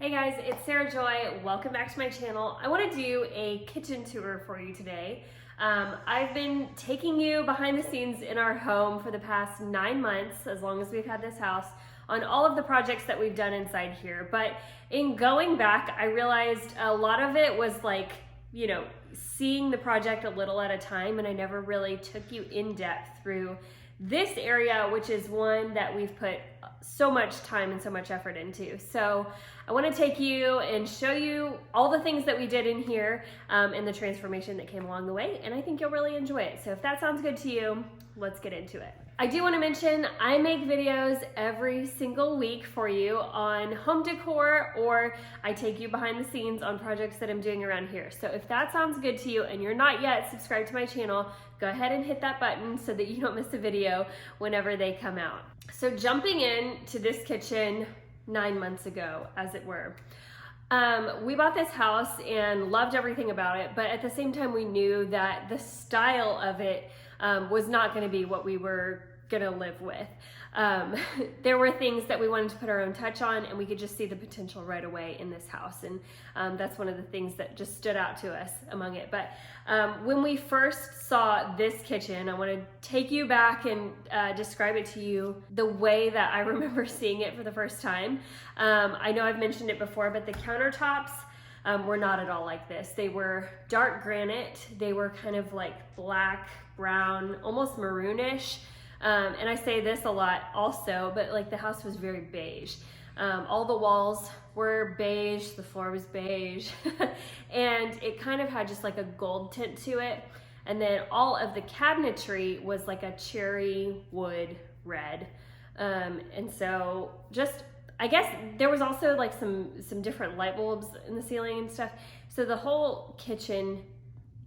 Hey guys, it's Sarah Joy. Welcome back to my channel. I want to do a kitchen tour for you today. I've been taking you behind the scenes in our home for the past 9 months, as long as we've had this house, on all of the projects that we've done inside here. But in going back, I realized a lot of it was like, you know, seeing the project a little at a time, and I never really took you in depth through this area, which is one that we've put so much time and so much effort into. So I want to take you and show you all the things that we did in here and the transformation that came along the way, and I think you'll really enjoy it. So if that sounds good to you, let's get into it. I do want to mention I make videos every single week for you on home decor, or I take you behind the scenes on projects that I'm doing around here. So if that sounds good to you and you're not yet subscribed to my channel, go ahead and hit that button so that you don't miss a video whenever they come out. So jumping into this kitchen 9 months ago, as it were. We bought this house and loved everything about it, but at the same time we knew that the style of it was not going to be what we were going to live with. There were things that we wanted to put our own touch on, and we could just see the potential right away in this house, and that's one of the things that just stood out to us among it. But when we first saw this kitchen, I want to take you back and describe it to you the way that I remember seeing it for the first time. I know I've mentioned it before, but the countertops were not at all like this. They were dark granite. They were kind of like black, brown, almost maroonish. And I say this a lot also, but like the house was very beige. All the walls were beige, the floor was beige, and it kind of had just like a gold tint to it. And then all of the cabinetry was like a cherry wood red. And so just, I guess there was also like some different light bulbs in the ceiling and stuff. So the whole kitchen,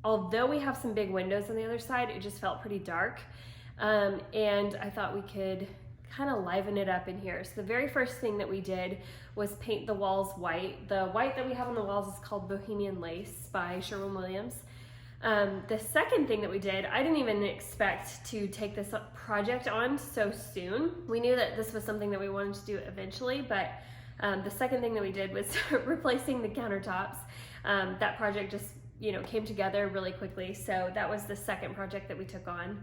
although we have some big windows on the other side, it just felt pretty dark. And I thought we could kind of liven it up in here. So the very first thing that we did was paint the walls white. The white that we have on the walls is called Bohemian Lace by Sherwin-Williams. The second thing that we did, I didn't even expect to take this project on so soon. We knew that this was something that we wanted to do eventually, but the second thing that we did was replacing the countertops. That project just, you know, came together really quickly. So that was the second project that we took on.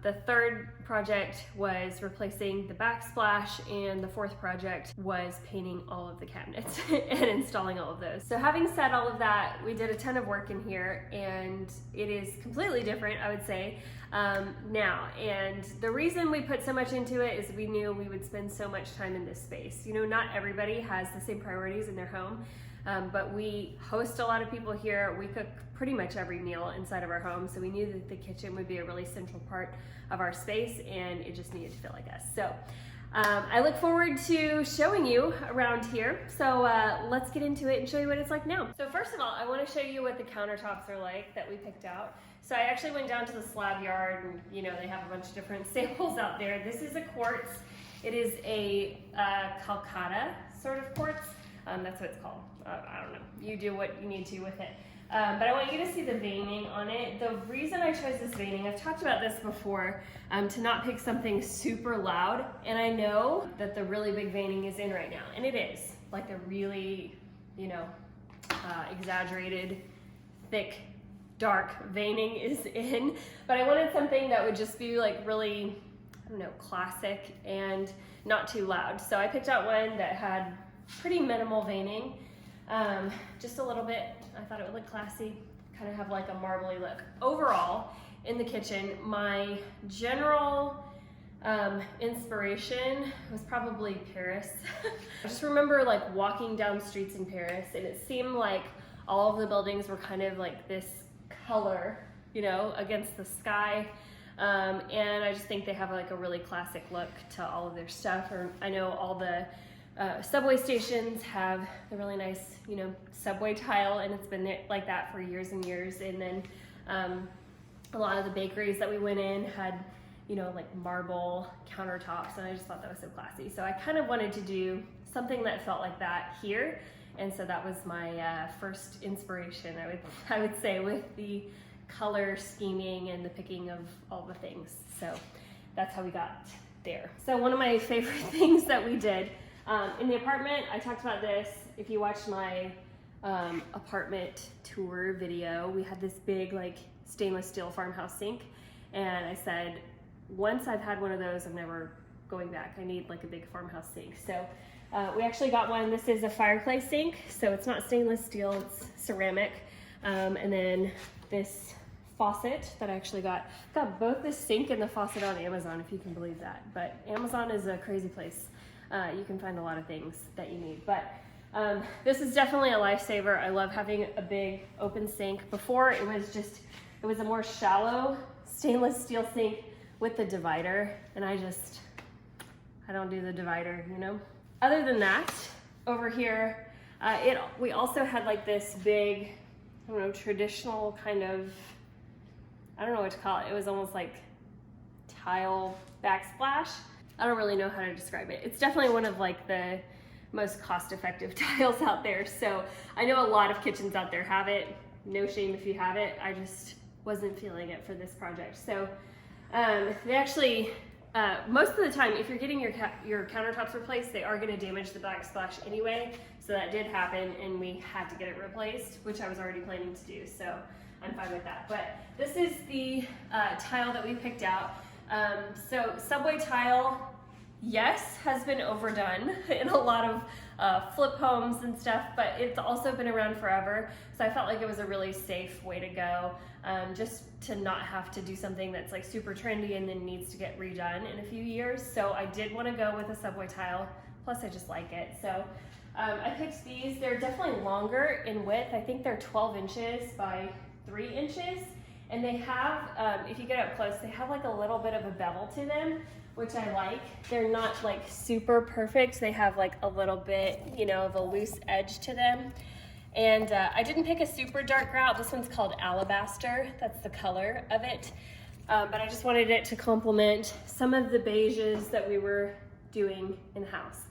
The third project was replacing the backsplash, and the fourth project was painting all of the cabinets and installing all of those. So having said all of that, we did a ton of work in here, and it is completely different, I would say, now. And the reason we put so much into it is we knew we would spend so much time in this space. You know, not everybody has the same priorities in their home. But we host a lot of people here. We cook pretty much every meal inside of our home, so we knew that the kitchen would be a really central part of our space, and it just needed to feel like us. So I look forward to showing you around here. So let's get into it and show you what it's like now. So first of all, I want to show you what the countertops are like that we picked out. So I actually went down to the slab yard, and you know, they have a bunch of different samples out there. This is a quartz. It is a Calcutta sort of quartz. That's what it's called. I don't know. You do what you need to with it. But I want you to see the veining on it. The reason I chose this veining, I've talked about this before, to not pick something super loud. And I know that the really big veining is in right now. And it is. Like the really, you know, exaggerated, thick, dark veining is in. But I wanted something that would just be like really, I don't know, classic and not too loud. So I picked out one that had pretty minimal veining, just a little bit. I thought it would look classy, kind of have like a marbly look. Overall, in the kitchen, my general inspiration was probably Paris. I just remember like walking down streets in Paris, and it seemed like all of the buildings were kind of like this color, you know, against the sky. And I just think they have like a really classic look to all of their stuff. Or I know all the subway stations have the really nice, you know, subway tile, and it's been like that for years and years. And then a lot of the bakeries that we went in had, you know, like marble countertops, and I just thought that was so classy. So I kind of wanted to do something that felt like that here, and so that was my first inspiration, I would say, with the color scheming and the picking of all the things. So that's how we got there. So one of my favorite things that we did In the apartment, I talked about this. If you watched my apartment tour video, we had this big like stainless steel farmhouse sink, and I said, once I've had one of those, I'm never going back. I need like a big farmhouse sink. So we actually got one. This is a fireplace sink, so it's not stainless steel, it's ceramic. And then this faucet that I actually got both the sink and the faucet on Amazon, if you can believe that. But Amazon is a crazy place. You can find a lot of things that you need. But this is definitely a lifesaver. I love having a big open sink. Before it was a more shallow stainless steel sink with the divider, and I don't do the divider, you know? Other than that, over here, we also had like this big, I don't know, traditional kind of, I don't know what to call it. It was almost like tile backsplash. I don't really know how to describe it. It's definitely one of like the most cost-effective tiles out there. So I know a lot of kitchens out there have it. No shame if you have it. I just wasn't feeling it for this project. So they actually, most of the time, if you're getting your countertops replaced, they are going to damage the backsplash anyway. So that did happen, and we had to get it replaced, which I was already planning to do. So I'm fine with that. But this is the tile that we picked out. So subway tile, yes, has been overdone in a lot of flip homes and stuff, but it's also been around forever. So I felt like it was a really safe way to go, just to not have to do something that's like super trendy and then needs to get redone in a few years. So I did want to go with a subway tile, plus I just like it. So I picked these. They're definitely longer in width. I think they're 12 inches by 3 inches. And they have, if you get up close, they have like a little bit of a bevel to them, which I like. They're not like super perfect. They have like a little bit, you know, of a loose edge to them. And I didn't pick a super dark grout. This one's called Alabaster. That's the color of it. But I just wanted it to complement some of the beiges that we were doing in-house.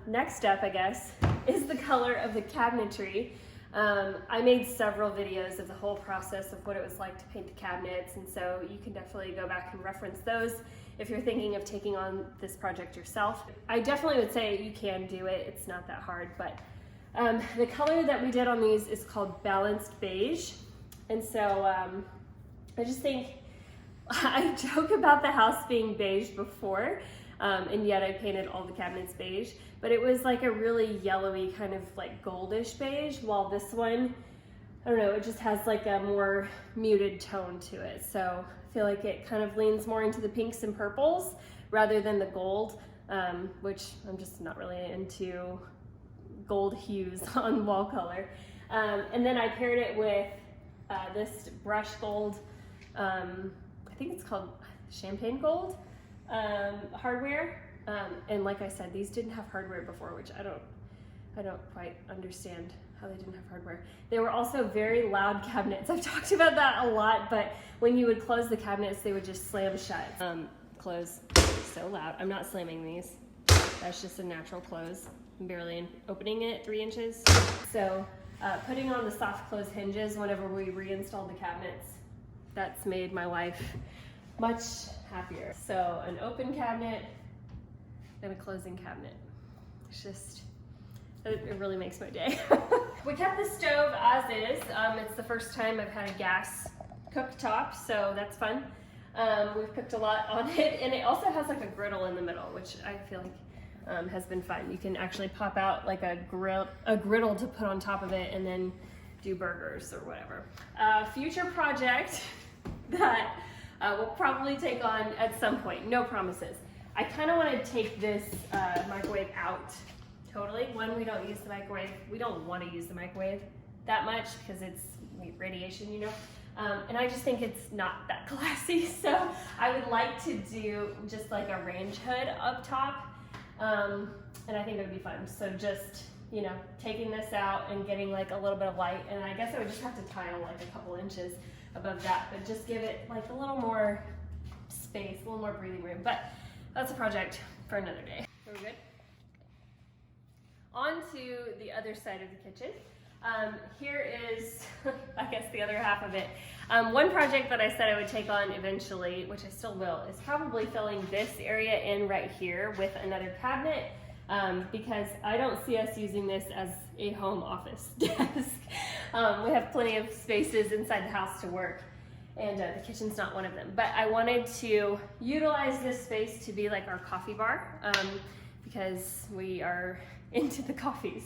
Next up, I guess, is the color of the cabinetry. I made several videos of the whole process of what it was like to paint the cabinets, and so you can definitely go back and reference those if you're thinking of taking on this project yourself. I definitely would say you can do it. It's not that hard, but the color that we did on these is called Balanced Beige. And so I just think, I joke about the house being beige before, and yet I painted all the cabinets beige, but it was like a really yellowy kind of like goldish beige, while this one, I don't know, it just has like a more muted tone to it. So I feel like it kind of leans more into the pinks and purples rather than the gold, which I'm just not really into gold hues on wall color. And then I paired it with this brush gold, I think it's called champagne gold hardware. And like I said, these didn't have hardware before, which I don't quite understand how they didn't have hardware. They were also very loud cabinets. I've talked about that a lot, but when you would close the cabinets, they would just slam shut. Close so loud. I'm not slamming these. That's just a natural close. I'm barely opening it 3 inches. So putting on the soft close hinges whenever we reinstalled the cabinets, that's made my life much happier. So an open cabinet and a closing cabinet. It's just, it really makes my day. We kept the stove as is. It's the first time I've had a gas cooktop, so that's fun. We've cooked a lot on it, and it also has like a griddle in the middle, which I feel like has been fun. You can actually pop out like a griddle to put on top of it and then do burgers or whatever. Future project that we'll probably take on at some point, no promises. I kind of want to take this microwave out totally. One, we don't use the microwave. We don't want to use the microwave that much because it's radiation, you know. And I just think it's not that classy. So I would like to do just like a range hood up top. And I think it would be fun. So just, you know, taking this out and getting like a little bit of light. And I guess I would just have to tile like a couple inches above that, but just give it like a little more space, a little more breathing room. But that's a project for another day. Are we good? On to the other side of the kitchen. Here is, I guess, the other half of it. One project that I said I would take on eventually, which I still will, is probably filling this area in right here with another cabinet. because I don't see us using this as a home office desk. We have plenty of spaces inside the house to work, and the kitchen's not one of them. But I wanted to utilize this space to be like our coffee bar, because we are into the coffees.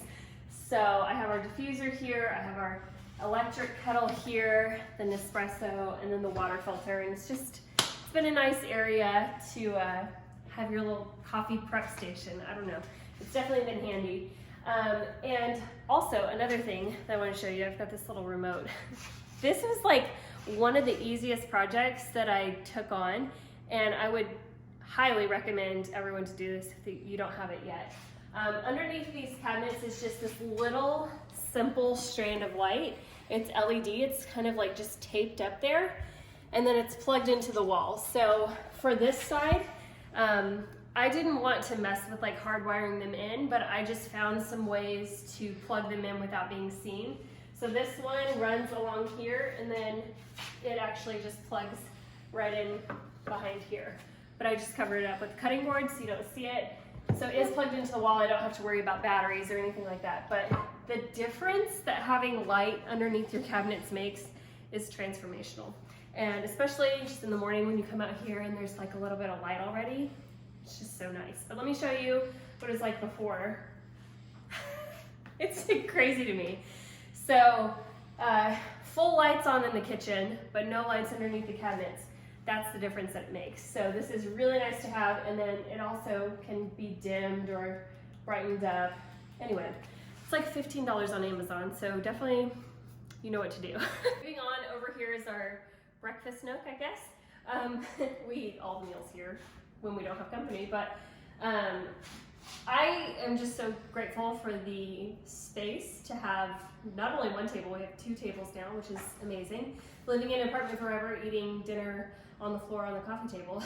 So I have our diffuser here, I have our electric kettle here, the Nespresso, and then the water filter. And it's been a nice area to have your little coffee prep station. I don't know, it's definitely been handy. And also another thing that I want to show you, I've got this little remote. This was like one of the easiest projects that I took on, and I would highly recommend everyone to do this if you don't have it yet. Underneath these cabinets is just this little simple strand of light. It's LED, it's kind of like just taped up there, and then it's plugged into the wall. So for this side, I didn't want to mess with like hardwiring them in, but I just found some ways to plug them in without being seen. So this one runs along here, and then it actually just plugs right in behind here. But I just covered it up with cutting board so you don't see it. So it is plugged into the wall. I don't have to worry about batteries or anything like that. But the difference that having light underneath your cabinets makes is transformational. And especially just in the morning when you come out here and there's like a little bit of light already, it's just so nice. But let me show you what it was like before. It's crazy to me. So full lights on in the kitchen, but no lights underneath the cabinets. That's the difference that it makes. So this is really nice to have, and then it also can be dimmed or brightened up. Anyway, it's like $15 on Amazon, so definitely you know what to do. Moving on, over here is our breakfast nook, I guess. We eat all the meals here when we don't have company, but I am just so grateful for the space to have not only one table, we have 2 tables now, which is amazing. Living in an apartment forever, eating dinner on the floor on the coffee table.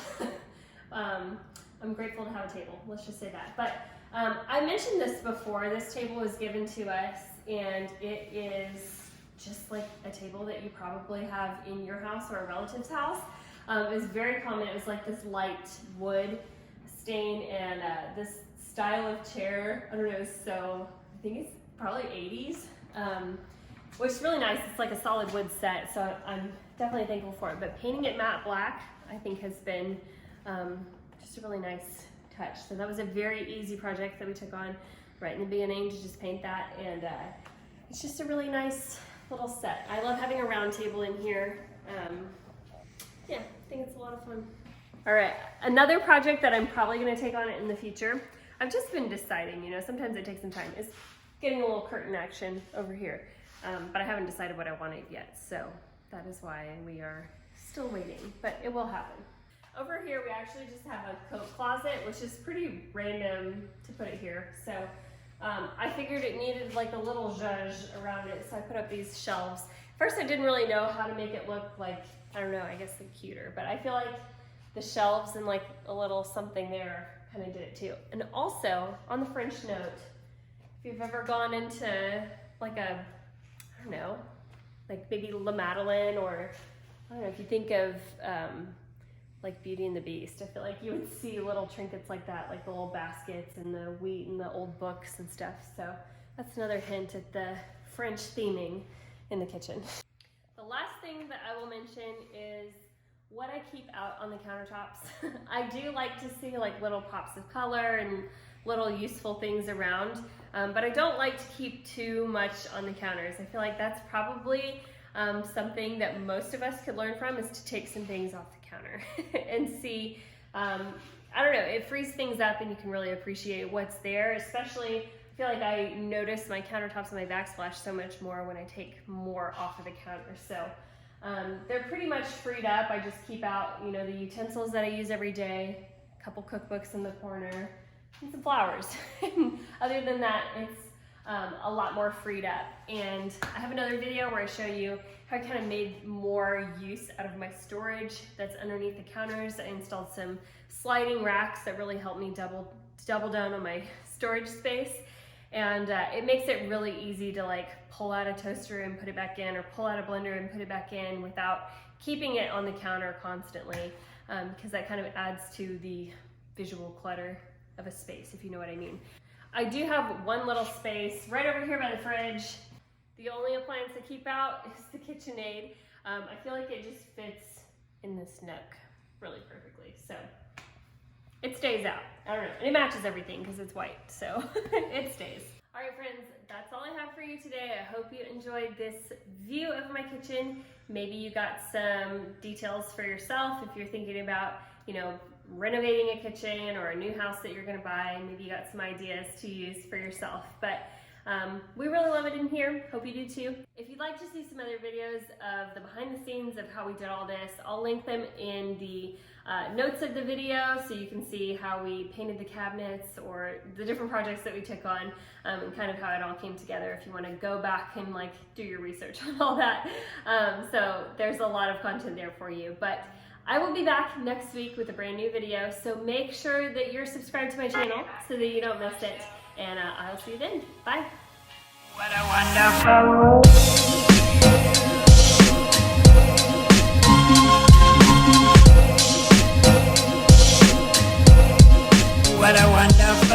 I'm grateful to have a table, let's just say that. But I mentioned this before, this table was given to us, and it is just like a table that you probably have in your house or a relative's house. It was very common. It was like this light wood stain, and this style of chair, I don't know, so I think it's probably 80s, which is really nice. It's like a solid wood set, so I'm definitely thankful for it. But painting it matte black, I think, has been just a really nice touch. So that was a very easy project that we took on right in the beginning, to just paint that, and it's just a really nice little set. I love having a round table in here. Yeah, I think it's a lot of fun. All right, another project that I'm probably gonna take on in the future, I've just been deciding, you know, sometimes it takes some time, is getting a little curtain action over here. But I haven't decided what I wanted yet, so that is why we are still waiting, but it will happen. Over here, we actually just have a coat closet, which is pretty random to put it here. So I figured it needed like a little zhuzh around it, so I put up these shelves. First, I didn't really know how to make it look like, I don't know, I guess like cuter, but I feel like the shelves and like a little something there kind of did it too. And also, on the French note, if you've ever gone into like a, I don't know, like maybe La Madeleine, or I don't know, if you think of like Beauty and the Beast, I feel like you would see little trinkets like that, like the little baskets and the wheat and the old books and stuff. So that's another hint at the French theming in the kitchen. The last thing that I will mention is what I keep out on the countertops. I do like to see like little pops of color and little useful things around, but I don't like to keep too much on the counters. I feel like that's probably something that most of us could learn from, is to take some things off the counter and see, I don't know, it frees things up and you can really appreciate what's there. Especially, I feel like I notice my countertops and my backsplash so much more when I take more off of the counter. So they're pretty much freed up. I just keep out, you know, the utensils that I use every day, a couple cookbooks in the corner, and some flowers. Other than that, it's a lot more freed up. And I have another video where I show you how I kind of made more use out of my storage that's underneath the counters. I installed some sliding racks that really help me double down on my storage space. And it makes it really easy to like pull out a toaster and put it back in, or pull out a blender and put it back in without keeping it on the counter constantly, because that kind of adds to the visual clutter of a space, if you know what I mean. I do have one little space right over here by the fridge. The only appliance I keep out is the KitchenAid. I feel like it just fits in this nook really perfectly. So it stays out. I don't know. And it matches everything because it's white, so it stays. All right, friends, that's all I have for you today. I hope you enjoyed this view of my kitchen. Maybe you got some details for yourself if you're thinking about, you know, renovating a kitchen or a new house that you're gonna buy. Maybe you got some ideas to use for yourself. But we really love it in here. Hope you do too. If you'd like to see some other videos of the behind the scenes of how we did all this, I'll link them in the notes of the video so you can see how we painted the cabinets or the different projects that we took on and kind of how it all came together if you want to go back and like do your research on all that. So there's a lot of content there for you. But I will be back next week with a brand new video, so make sure that you're subscribed to my channel so that you don't miss it. And I'll see you then. Bye. What a wonderful What a wonderful